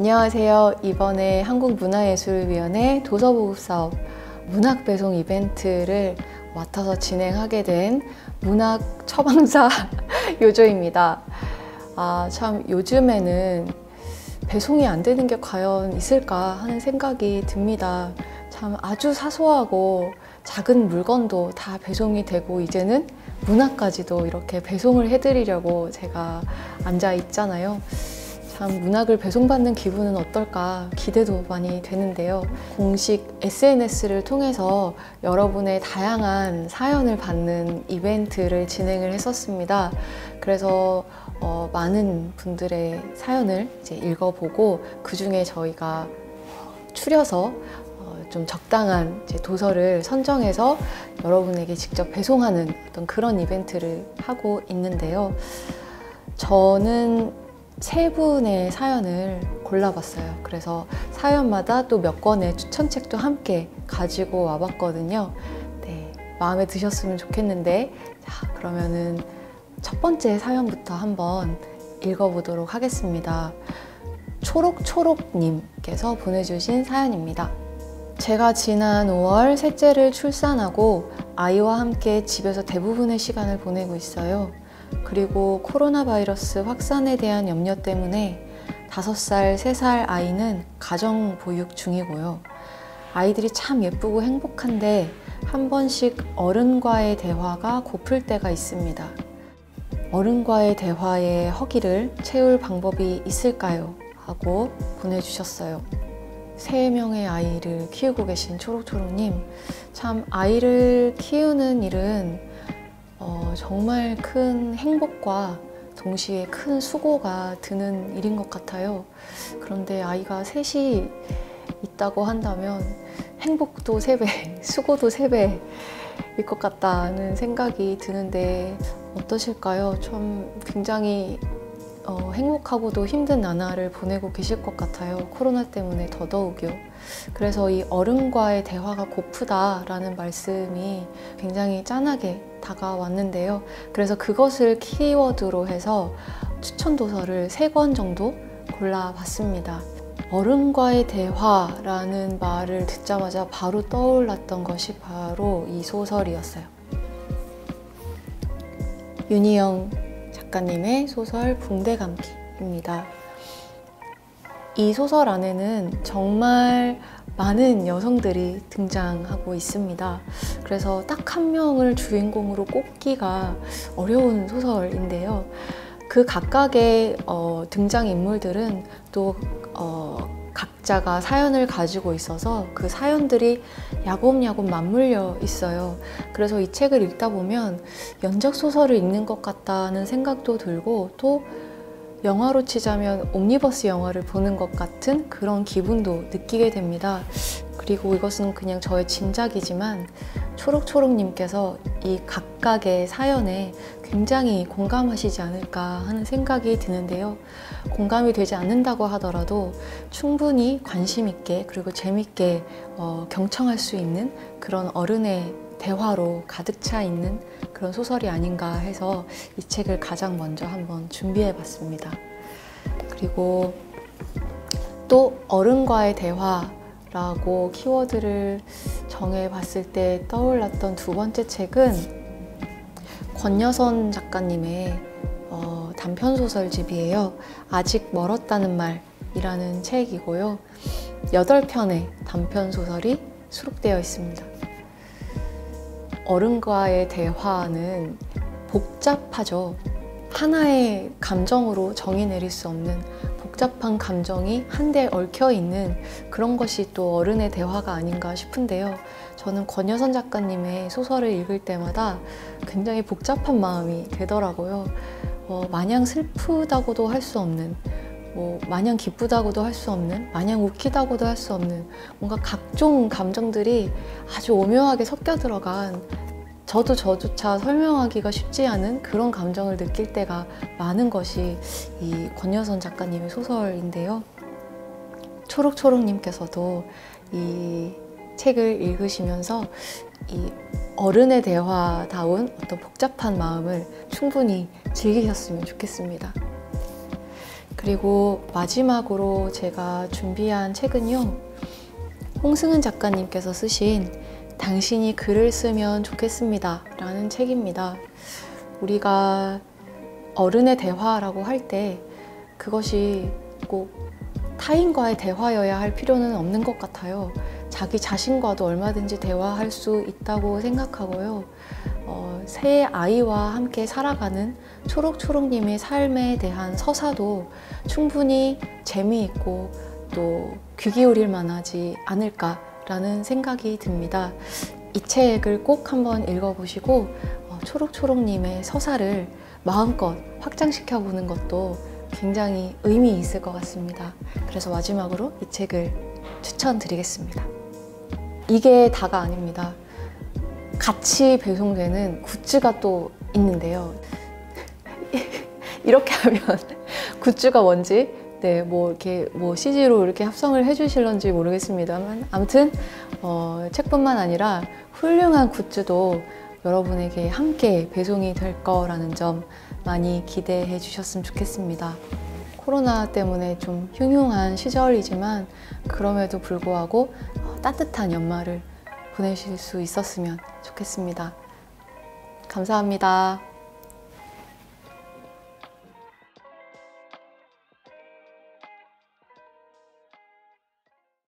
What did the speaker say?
안녕하세요. 이번에 한국문화예술위원회 도서보급사업 문학배송 이벤트를 맡아서 진행하게 된 문학 처방사 요조입니다. 참 요즘에는 배송이 안 되는 게 과연 있을까 하는 생각이 듭니다. 참 아주 사소하고 작은 물건도 다 배송이 되고 이제는 문학까지도 이렇게 배송을 해드리려고 제가 앉아 있잖아요. 참 문학을 배송받는 기분은 어떨까 기대도 많이 되는데요. 공식 SNS를 통해서 여러분의 다양한 사연을 받는 이벤트를 진행을 했었습니다. 그래서 많은 분들의 사연을 이제 읽어보고 그 중에 저희가 추려서 좀 적당한 도서를 선정해서 여러분에게 직접 배송하는 어떤 그런 이벤트를 하고 있는데요. 저는 3분의 사연을 골라봤어요. 그래서 사연마다 또 몇 권의 추천책도 함께 가지고 와봤거든요. 네, 마음에 드셨으면 좋겠는데, 자, 그러면은 첫 번째 사연부터 한번 읽어보도록 하겠습니다. 초록초록님께서 보내주신 사연입니다. 제가 지난 5월 셋째를 출산하고 아이와 함께 집에서 대부분의 시간을 보내고 있어요. 그리고 코로나 바이러스 확산에 대한 염려 때문에 5살, 3살 아이는 가정 보육 중이고요. 아이들이 참 예쁘고 행복한데 한 번씩 어른과의 대화가 고플 때가 있습니다. 어른과의 대화의 허기를 채울 방법이 있을까요? 하고 보내주셨어요. 3명의 아이를 키우고 계신 초록초록님, 참 아이를 키우는 일은 정말 큰 행복과 동시에 큰 수고가 드는 일인 것 같아요. 그런데 아이가 셋이 있다고 한다면 행복도 3배, 수고도 3배일 것 같다는 생각이 드는데 어떠실까요? 좀 굉장히 행복하고도 힘든 나날을 보내고 계실 것 같아요. 코로나 때문에 더더욱요. 그래서 이 어른과의 대화가 고프다라는 말씀이 굉장히 짠하게 다가왔는데요. 그래서 그것을 키워드로 해서 추천 도서를 3권 정도 골라봤습니다. 어른과의 대화라는 말을 듣자마자 바로 떠올랐던 것이 바로 이 소설이었어요. 윤희영 작가님의 소설 붕대감기입니다. 이 소설 안에는 정말 많은 여성들이 등장하고 있습니다. 그래서 딱 한 명을 주인공으로 꼽기가 어려운 소설인데요. 그 각각의 등장인물들은 또 각자가 사연을 가지고 있어서 그 사연들이 야곱야곱 맞물려 있어요. 그래서 이 책을 읽다 보면 연작소설을 읽는 것 같다는 생각도 들고, 또 영화로 치자면 옴니버스 영화를 보는 것 같은 그런 기분도 느끼게 됩니다. 그리고 이것은 그냥 저의 짐작이지만 초록초록님께서 이 각각의 사연에 굉장히 공감하시지 않을까 하는 생각이 드는데요. 공감이 되지 않는다고 하더라도 충분히 관심 있게 그리고 재밌게 경청할 수 있는 그런 어른의 대화로 가득 차 있는 그런 소설이 아닌가 해서 이 책을 가장 먼저 한번 준비해 봤습니다. 그리고 또 어른과의 대화라고 키워드를 정해 봤을 때 떠올랐던 두 번째 책은 권여선 작가님의 단편소설집이에요. 아직 멀었다는 말이라는 책이고요. 8편의 단편소설이 수록되어 있습니다. 어른과의 대화는 복잡하죠. 하나의 감정으로 정의 내릴 수 없는 복잡한 감정이 한데 얽혀있는 그런 것이 또 어른의 대화가 아닌가 싶은데요. 저는 권여선 작가님의 소설을 읽을 때마다 굉장히 복잡한 마음이 되더라고요. 마냥 슬프다고도 할 수 없는, 마냥 기쁘다고도 할 수 없는, 마냥 웃기다고도 할 수 없는 뭔가 각종 감정들이 아주 오묘하게 섞여 들어간, 저조차 설명하기가 쉽지 않은 그런 감정을 느낄 때가 많은 것이 이 권여선 작가님의 소설인데요. 초록초록님께서도 이 책을 읽으시면서 이 어른의 대화다운 어떤 복잡한 마음을 충분히 즐기셨으면 좋겠습니다. 그리고 마지막으로 제가 준비한 책은요, 홍승은 작가님께서 쓰신 당신이 글을 쓰면 좋겠습니다 라는 책입니다. 우리가 어른의 대화라고 할 때 그것이 꼭 타인과의 대화여야 할 필요는 없는 것 같아요. 자기 자신과도 얼마든지 대화할 수 있다고 생각하고요. 새 아이와 함께 살아가는 초록초록님의 삶에 대한 서사도 충분히 재미있고 또 귀 기울일 만하지 않을까라는 생각이 듭니다. 이 책을 꼭 한번 읽어보시고 초록초록님의 서사를 마음껏 확장시켜 보는 것도 굉장히 의미 있을 것 같습니다. 그래서 마지막으로 이 책을 추천드리겠습니다. 이게 다가 아닙니다. 같이 배송되는 굿즈가 또 있는데요. 이렇게 하면 굿즈가 뭔지 이렇게 CG로 이렇게 합성을 해주실런지 모르겠습니다만 아무튼 책뿐만 아니라 훌륭한 굿즈도 여러분에게 함께 배송이 될 거라는 점 많이 기대해 주셨으면 좋겠습니다. 코로나 때문에 좀 흉흉한 시절이지만 그럼에도 불구하고 따뜻한 연말을 보내실 수 있었으면 좋겠습니다. 감사합니다.